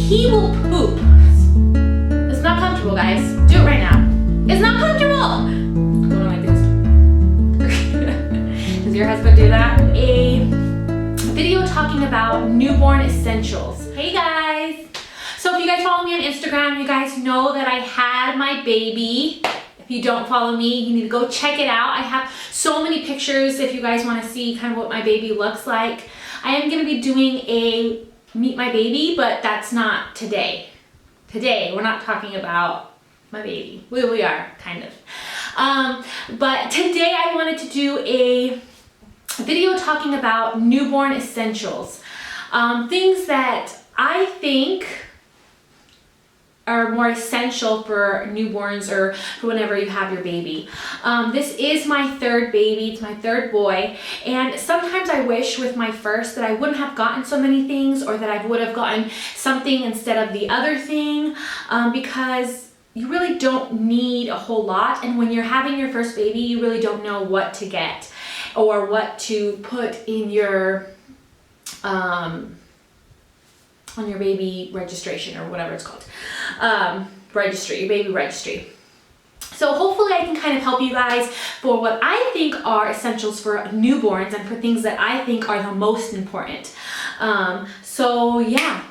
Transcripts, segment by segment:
he will poop. It's not comfortable, guys. Do it right now. It's not comfortable. Going like this. Does your husband do that? A video talking about newborn essentials. Hey guys. So if you guys follow me on Instagram, you guys know that I had my baby. If you don't follow me, you need to go check it out. I have so many pictures if you guys want to see kind of what my baby looks like. I am going to be doing a meet my baby, but that's not today. Today, we're not talking about my baby. Well, we are, kind of. But today I wanted to do a video talking about newborn essentials. Things that I think are more essential for newborns or for whenever you have your baby. This is my third baby, it's my third boy, and sometimes I wish with my first that I wouldn't have gotten so many things, or that I would have gotten something instead of the other thing, because you really don't need a whole lot, and when you're having your first baby, you really don't know what to get or what to put in your on your baby registration or whatever it's called. Registry, your baby registry. So hopefully I can kind of help you guys for what I think are essentials for newborns and for things that I think are the most important. So yeah,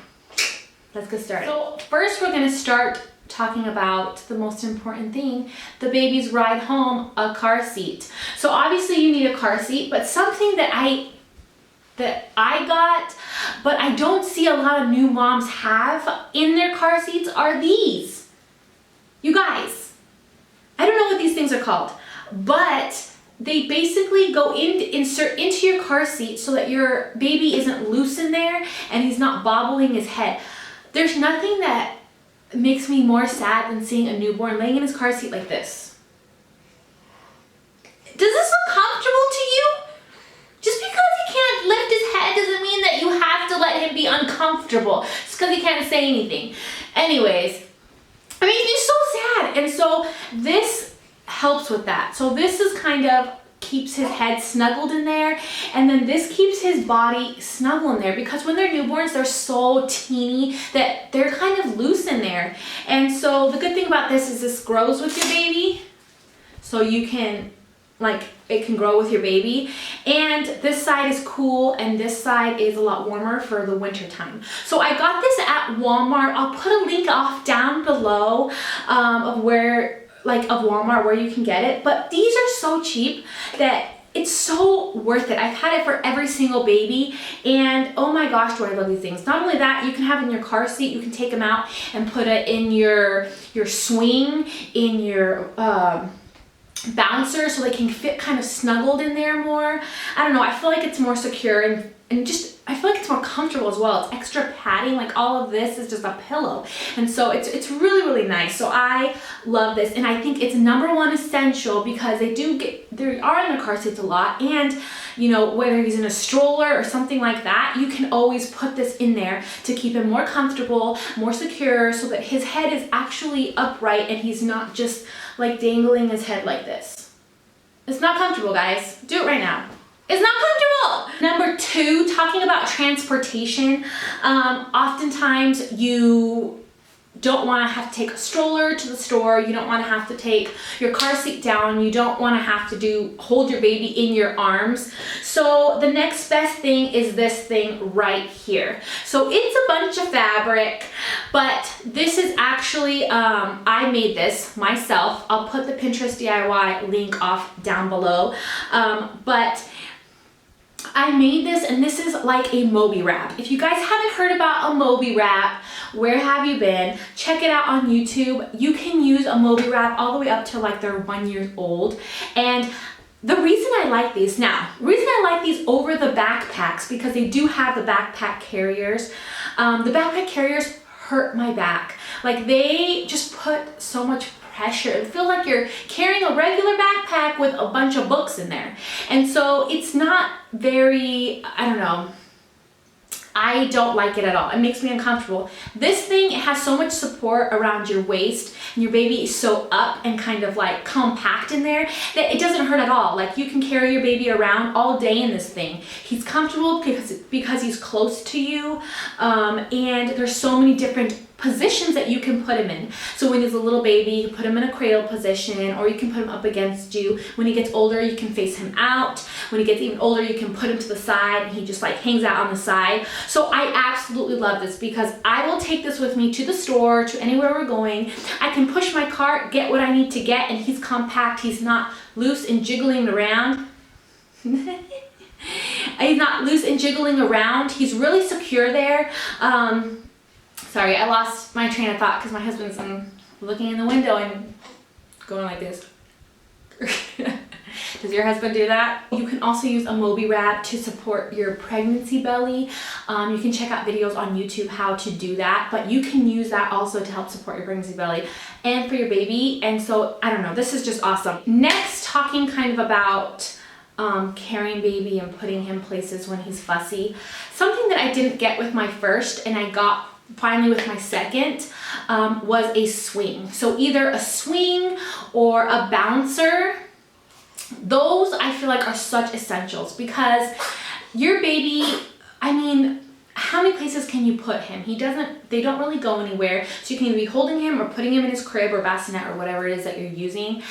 let's get started. So first we're gonna start talking about the most important thing, the baby's ride home, a car seat. So obviously you need a car seat, but something that I got, but I don't see a lot of new moms have in their car seats are these. You guys, I don't know what these things are called, but they basically go insert into your car seat so that your baby isn't loose in there and he's not bobbling his head. There's nothing that makes me more sad than seeing a newborn laying in his car seat like this. Does this look comfortable to you? Just because he can't lift his head doesn't mean that you have to let him be uncomfortable just because he can't say anything. Anyways, I mean, he's so sad. And so this helps with that. So this is kind of keeps his head snuggled in there, and then this keeps his body snuggled in there, because when they're newborns, they're so teeny that they're kind of loose in there. And so the good thing about this is this grows with your baby. So you can, like, it can grow with your baby, and this side is cool and this side is a lot warmer for the winter time. So I got this at Walmart. I'll put a link off down below of Walmart where you can get it, but these are so cheap that it's so worth it. I've had it for every single baby, and oh my gosh, do I love these things. Not only that, you can have it in your car seat, you can take them out and put it in your swing, in your bouncer, so they can fit kind of snuggled in there more. I don't know, I feel like it's more secure and just I feel like it's more comfortable as well. It's extra padding, like all of this is just a pillow, and so it's really nice. So I love this, and I think it's #1 essential because they are in their car seats a lot, and you know, whether he's in a stroller or something like that, you can always put this in there to keep him more comfortable, more secure, so that his head is actually upright and he's not just like dangling his head like this. It's not comfortable, guys. Do it right now. It's not comfortable. #2, talking about transportation. Oftentimes you don't want to have to take a stroller to the store. You don't want to have to take your car seat down. You don't want to have to hold your baby in your arms. So the next best thing is this thing right here. So it's a bunch of fabric, but this is actually, I made this myself. I'll put the Pinterest DIY link off down below. But I made this, and this is like a Moby wrap. If you guys haven't heard about a Moby wrap, where have you been? Check it out on YouTube. You can use a Moby wrap all the way up to like they're 1 year old. And the reason I like these over the backpacks, because they do have the backpack carriers. The backpack carriers hurt my back. Like, they just put so much pressure. It feels like you're carrying a regular backpack with a bunch of books in there. And so it's not very, I don't know, I don't like it at all. It makes me uncomfortable. This thing, it has so much support around your waist, and your baby is so up and kind of like compact in there that it doesn't hurt at all. Like you can carry your baby around all day in this thing. He's comfortable because he's close to you, and there's so many different positions that you can put him in. So when he's a little baby, you put him in a cradle position, or you can put him up against you. When he gets older, you can face him out. When he gets even older, you can put him to the side and he just like hangs out on the side. So I absolutely love this because I will take this with me to the store, to anywhere we're going. I can push my cart, get what I need to get, and he's compact. He's not loose and jiggling around. He's not loose and jiggling around. He's really secure there. Sorry, I lost my train of thought because my husband's looking in the window and going like this. Does your husband do that? You can also use Imovie wrap to support your pregnancy belly. You can check out videos on YouTube how to do that, but you can use that also to help support your pregnancy belly and for your baby. And so, I don't know, this is just awesome. Next, talking kind of about carrying baby and putting him places when he's fussy. Something that I didn't get with my first and I got finally with my second was a swing. So either a swing or a bouncer. Those I feel like are such essentials because your baby, I mean, how many places can you put him? They don't really go anywhere. So you can either be holding him or putting him in his crib or bassinet or whatever it is that you're using,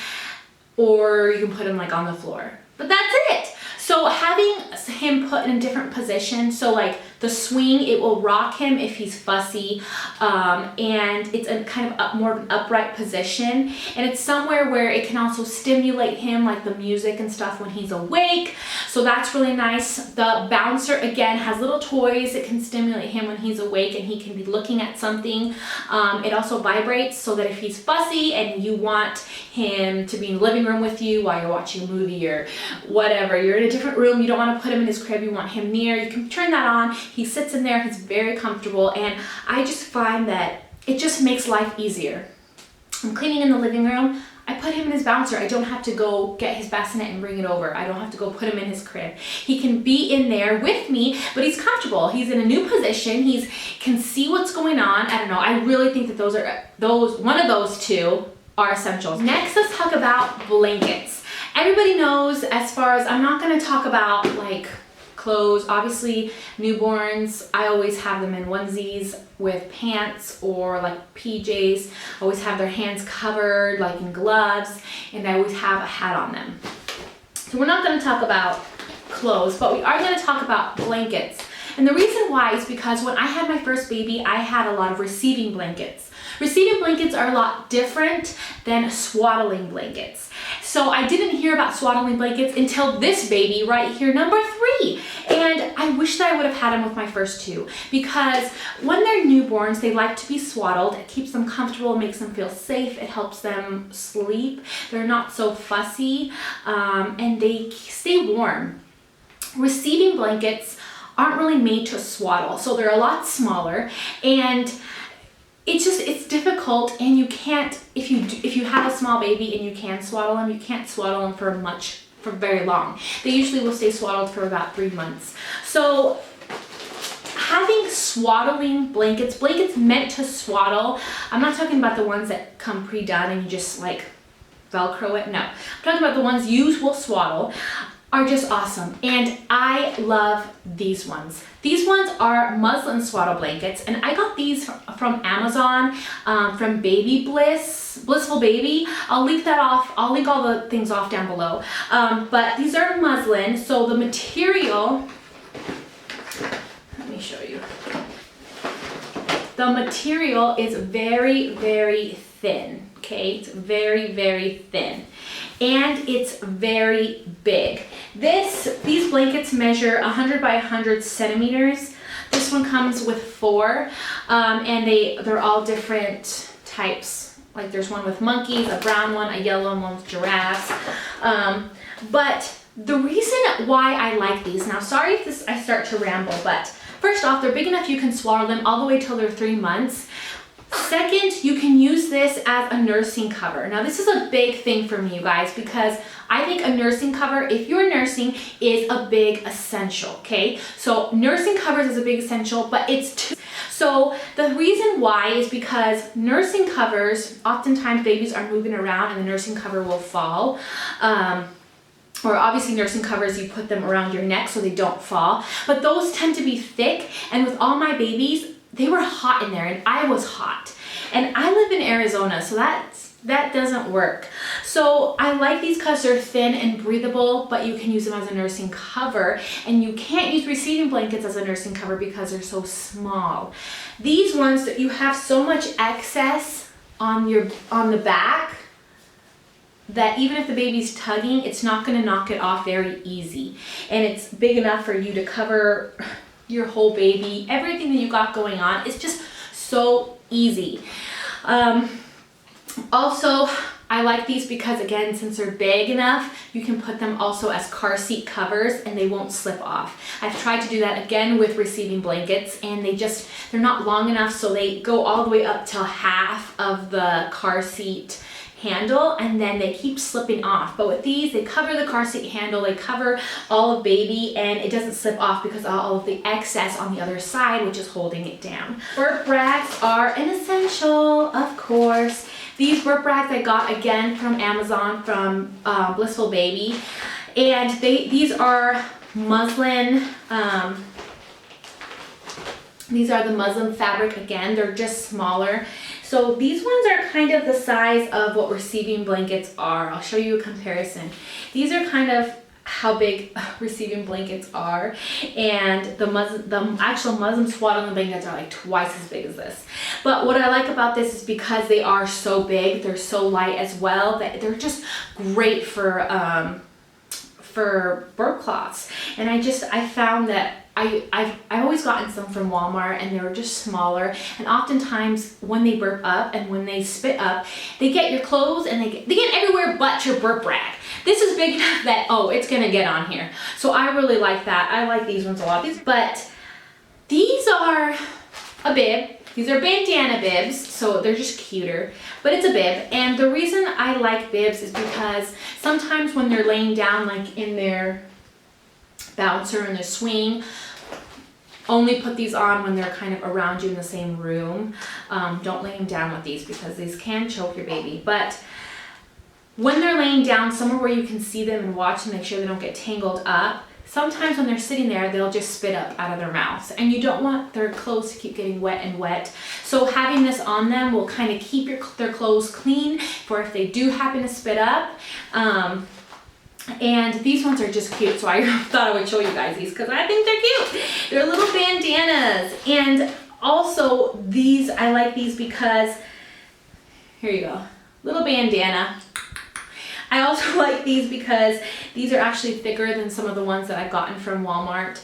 or you can put him like on the floor. But that's it. So having him put in a different position, so like the swing, it will rock him if he's fussy, and it's a kind of more of an upright position, and it's somewhere where it can also stimulate him, like the music and stuff when he's awake. So that's really nice. The bouncer, again, has little toys. It can stimulate him when he's awake and he can be looking at something. It also vibrates so that if he's fussy and you want him to be in the living room with you while you're watching a movie or whatever, you're in a different room, you don't want to put him in his crib, you want him near, you can turn that on. He sits in there, he's very comfortable, and I just find that it just makes life easier. I'm cleaning in the living room, I put him in his bouncer. I don't have to go get his bassinet and bring it over. I don't have to go put him in his crib. He can be in there with me, but he's comfortable. He's in a new position. He can see what's going on. I don't know. I really think that one of those two are essentials. Next, let's talk about blankets. Everybody knows, as far as, I'm not going to talk about like clothes. Obviously, newborns, I always have them in onesies with pants or like PJs. I always have their hands covered, like in gloves, and I always have a hat on them. So we're not going to talk about clothes, but we are going to talk about blankets. And the reason why is because when I had my first baby, I had a lot of receiving blankets. Receiving blankets are a lot different than swaddling blankets. So I didn't hear about swaddling blankets until this baby right here, number 3. And I wish that I would have had them with my first 2, because when they're newborns, they like to be swaddled. It keeps them comfortable, it makes them feel safe, it helps them sleep. They're not so fussy, and they stay warm. Receiving blankets aren't really made to swaddle, so they're a lot smaller, and it's difficult, and you can't, if you have a small baby and you can swaddle them, you can't swaddle them for very long. They usually will stay swaddled for about 3 months. So having swaddling blankets meant to swaddle, I'm not talking about the ones that come pre-done and you just like Velcro it, no. I'm talking about the ones you will swaddle, are just awesome, and I love these ones. These ones are muslin swaddle blankets, and I got these from Amazon, from Baby Blissful Baby. I'll link that off. I'll link all the things off down below. But these are muslin, so the material, let me show you. The material is very, very thin, okay? It's very, very thin. And it's very big. These blankets measure 100 by 100 centimeters. This one comes with 4, and they're all different types. Like there's one with monkeys, a brown one, a yellow one with giraffes. But the reason why I like these, now sorry if I start to ramble, but first off, they're big enough you can swaddle them all the way till they're 3 months. Second, you can use this as a nursing cover. Now this is a big thing for me, you guys, because I think a nursing cover, if you're nursing, is a big essential, okay? So nursing covers is a big essential, but it's so the reason why is because nursing covers, oftentimes babies are moving around and the nursing cover will fall. Or obviously nursing covers, you put them around your neck so they don't fall, but those tend to be thick, and with all my babies, they were hot in there and I was hot. And I live in Arizona, so that doesn't work. So I like these because they're thin and breathable, but you can use them as a nursing cover, and you can't use receiving blankets as a nursing cover because they're so small. These ones, that you have so much excess on the back that even if the baby's tugging, it's not going to knock it off very easy. And it's big enough for you to cover your whole baby. Everything that you got going on is just so easy. Also, I like these because, again, since they're big enough, you can put them also as car seat covers and they won't slip off. I've tried to do that again with receiving blankets, and they're not long enough, so they go all the way up till half of the car seat handle, and then they keep slipping off. But with these, they cover the car seat handle, they cover all of baby, and it doesn't slip off because of all of the excess on the other side, which is holding it down. Burp rags are an essential, of course. These burp rags I got again from Amazon from Blissful Baby, and these are muslin. These are the muslin fabric again. They're just smaller. So these ones are kind of the size of what receiving blankets are. I'll show you a comparison. These are kind of how big receiving blankets are, and the actual muslin swaddling blankets are like twice as big as this. But what I like about this is because they are so big, they're so light as well, that they're just great for burp cloths. And I found that I've always gotten some from Walmart, and they were just smaller, and oftentimes when they burp up and when they spit up, they get your clothes and they get everywhere but your burp rag. This is big enough that, oh, it's gonna get on here. So I really like that. I like these ones a lot. But these are a bib. These are bandana bibs, so they're just cuter, but it's a bib. And the reason I like bibs is because sometimes when they're laying down, like in their bouncer and their swing, only put these on when they're kind of around you in the same room. Don't lay them down with these because these can choke your baby. But when they're laying down somewhere where you can see them and watch and make sure they don't get tangled up, sometimes when they're sitting there, they'll just spit up out of their mouths, and you don't want their clothes to keep getting wet and wet. So having this on them will kind of keep their clothes clean for if they do happen to spit up. And these ones are just cute, so I thought I would show you guys these because I think they're cute. They're little bandanas. And also these, I like these because, here you go, little bandana. I also like these because these are actually thicker than some of the ones that I've gotten from Walmart,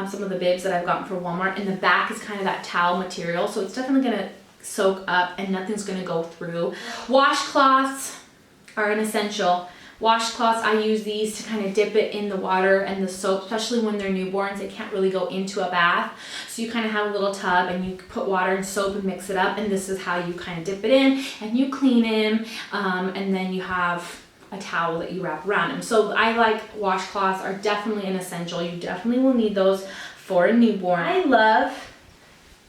some of the bibs that I've gotten from Walmart, and the back is kind of that towel material, so it's definitely gonna soak up and nothing's gonna go through. Washcloths are an essential. Washcloths, I use these to kind of dip it in the water and the soap, especially when they're newborns. They can't really go into a bath. So you kind of have a little tub and you put water and soap and mix it up, and this is how you kind of dip it in and you clean him, and then you have a towel that you wrap around him. So I like washcloths are definitely an essential. You definitely will need those for a newborn. I love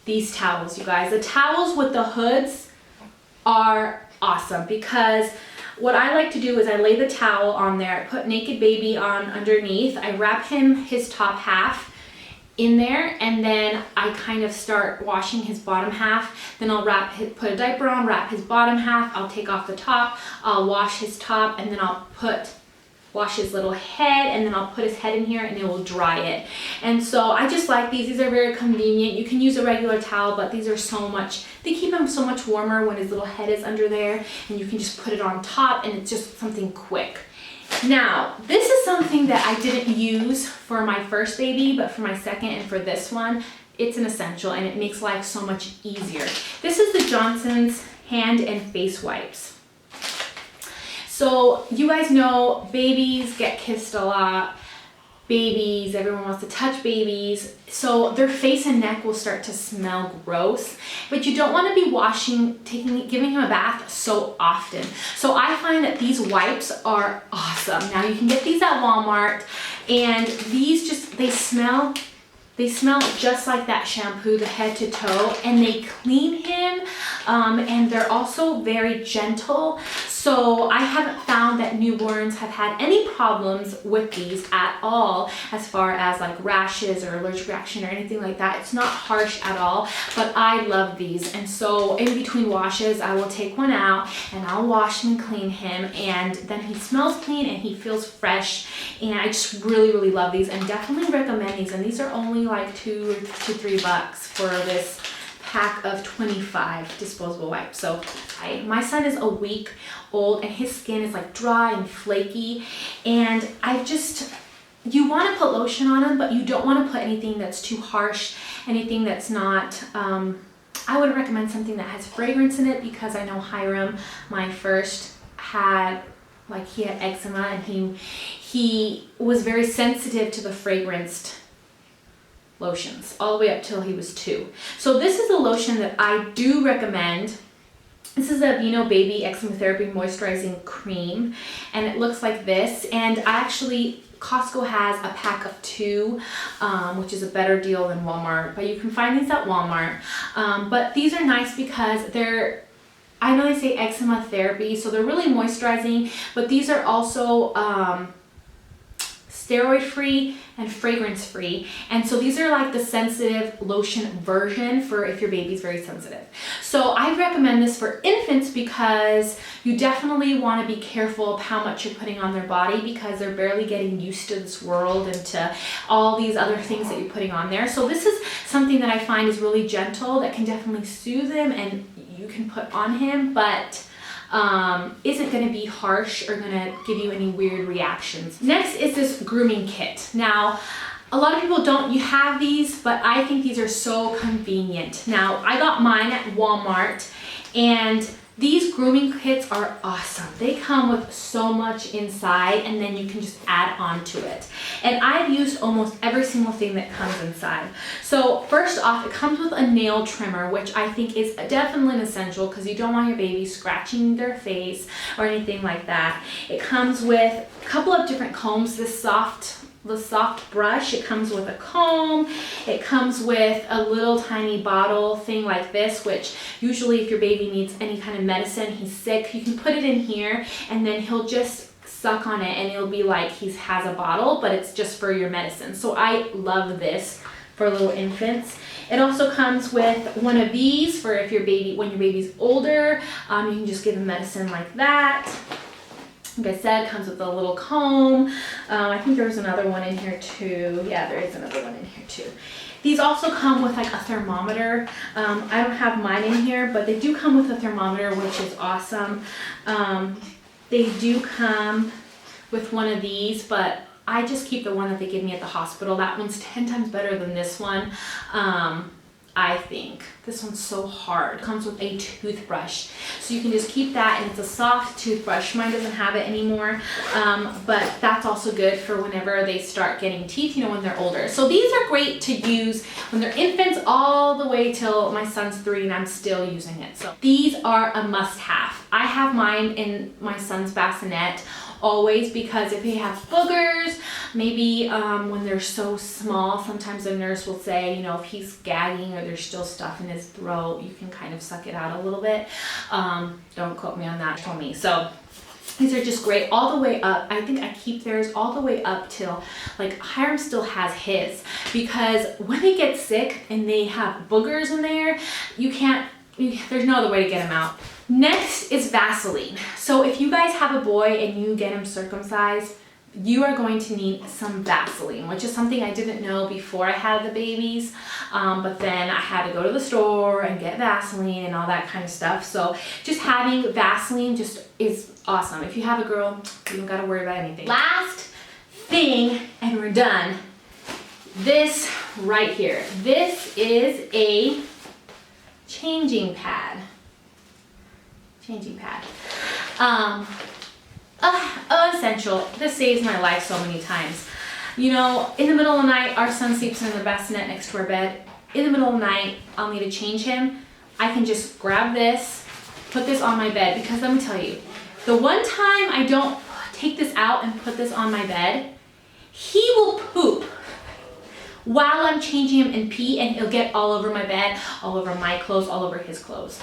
these towels, you guys. The towels with the hoods are awesome because what I like to do is I lay the towel on there, I put naked baby on underneath, I wrap his top half in there, and then I kind of start washing his bottom half. Then I'll put a diaper on, wrap his bottom half, I'll take off the top, I'll wash his top, and then I'll wash his little head, and then I'll put his head in here and it will dry it. And so I just like these. These are very convenient. You can use a regular towel, but these are they keep him so much warmer when his little head is under there, and you can just put it on top and it's just something quick. Now, this is something that I didn't use for my first baby, but for my second and for this one, it's an essential and it makes life so much easier. This is the Johnson's hand and face wipes. So you guys know babies get kissed a lot. babies, everyone wants to touch babies, so their face and neck will start to smell gross, but you don't want to be giving him a bath so often. So I find that these wipes are awesome. Now you can get these at Walmart, and these they smell just like that shampoo, the head to toe, and they clean him, and they're also very gentle. So I haven't found that newborns have had any problems with these at all, as far as like rashes or allergic reaction or anything like that. It's not harsh at all, but I love these. And so in between washes, I will take one out and I'll wash him and clean him, and then he smells clean and he feels fresh. And I just really, really love these and definitely recommend these. And these are only like $2 to $3 for this pack of 25 disposable wipes. So my son is a week old and his skin is like dry and flaky, and you want to put lotion on him, but you don't want to put anything that's too harsh, anything that's not, I would recommend something that has fragrance in it, because I know Hiram, my first, he had eczema, and he was very sensitive to the fragranced lotions all the way up till he was 2. So this is a lotion that I do recommend. This is a Baby Eczema Therapy Moisturizing Cream, and it looks like this. And Costco has a pack of 2, which is a better deal than Walmart, but you can find these at Walmart. But these are nice because I know they say eczema therapy, so they're really moisturizing, but these are also steroid-free and fragrance-free. And so these are like the sensitive lotion version for if your baby's very sensitive. So I recommend this for infants because you definitely want to be careful of how much you're putting on their body, because they're barely getting used to this world and to all these other things that you're putting on there. So this is something that I find is really gentle, that can definitely soothe him and you can put on him, but isn't going to be harsh or going to give you any weird reactions. Next is this grooming kit. Now, a lot of people you have these, but I think these are so convenient. Now, I got mine at Walmart, and these grooming kits are awesome. They come with so much inside, and then you can just add on to it. And I've used almost every single thing that comes inside. So first off, it comes with a nail trimmer, which I think is definitely an essential, because you don't want your baby scratching their face or anything like that. It comes with a couple of different combs, the soft brush. It comes with a comb. It comes with a little tiny bottle thing like this, which usually if your baby needs any kind of medicine, he's sick, you can put it in here and then he'll just suck on it and it'll be like he has a bottle, but it's just for your medicine. So I love this for little infants. It also comes with one of these for when your baby's older, you can just give them medicine like that. Like I said, it comes with a little comb. I think there's another one in here too. Yeah, there is another one in here too. These also come with like a thermometer. I don't have mine in here, but they do come with a thermometer, which is awesome. They do come with one of these, but I just keep the one that they give me at the hospital. That one's 10 times better than this one. I think. This one's so hard. It comes with a toothbrush. So you can just keep that, and it's a soft toothbrush. Mine doesn't have it anymore, but that's also good for whenever they start getting teeth, when they're older. So these are great to use when they're infants all the way till my son's 3 and I'm still using it. So these are a must-have. I have mine in my son's bassinet always, because if he has boogers, maybe when they're so small, sometimes the nurse will say, if he's gagging or there's still stuff in his throat, you can kind of suck it out a little bit. Don't quote me on that, told me. So these are just great all the way up. I think I keep theirs all the way up till, Hiram still has his, because when they get sick and they have boogers in there, there's no other way to get them out. Next is Vaseline. So if you guys have a boy and you get him circumcised, you are going to need some Vaseline, which is something I didn't know before I had the babies. But then I had to go to the store and get Vaseline and all that kind of stuff. So just having Vaseline just is awesome. If you have a girl, you don't gotta worry about anything. Last thing, and we're done. This right here. This is a changing pad. Essential. This saves my life so many times. You know, in the middle of the night, our son sleeps in the bassinet next to our bed. In the middle of the night, I'll need to change him. I can just grab this, put this on my bed, because let me tell you, the one time I don't take this out and put this on my bed, he will poop while I'm changing him and pee, and he'll get all over my bed, all over my clothes, all over his clothes.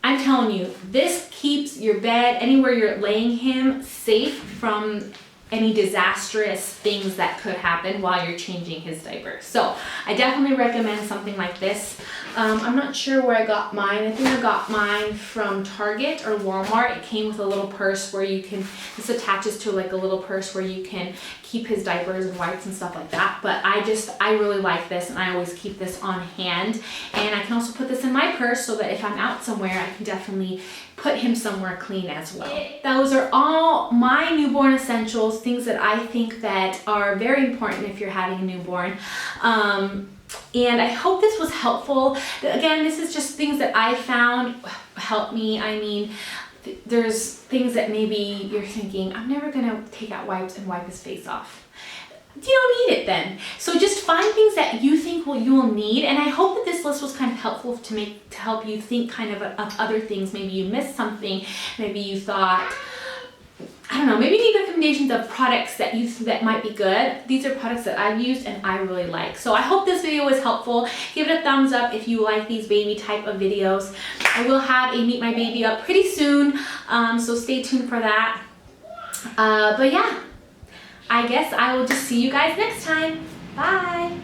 I'm telling you, this keeps your bed, anywhere you're laying him, safe from any disastrous things that could happen while you're changing his diaper. So I definitely recommend something like this. I'm not sure where I got mine. I think I got mine from Target or Walmart. It came with a little purse where you can, this attaches to like a little purse where you can keep his diapers and wipes and stuff like that. But I really like this, and I always keep this on hand. And I can also put this in my purse so that if I'm out somewhere, I can definitely put him somewhere clean as well. Those are all my newborn essentials, things that I think that are very important if you're having a newborn. And I hope this was helpful. Again, this is just things that I found help me. I mean, there's things that maybe you're thinking, I'm never gonna take out wipes and wipe his face off. You don't need it then. So just find things that you think you will need, and I hope that this list was kind of helpful to help you think kind of other things. Maybe you missed something, maybe you thought, I don't know, maybe you need recommendations of products that might be good. These are products that I've used and I really like. So I hope this video was helpful. Give it a thumbs up if you like these baby type of videos. I will have a Meet My Baby up pretty soon, so stay tuned for that. But yeah, I guess I will just see you guys next time. Bye.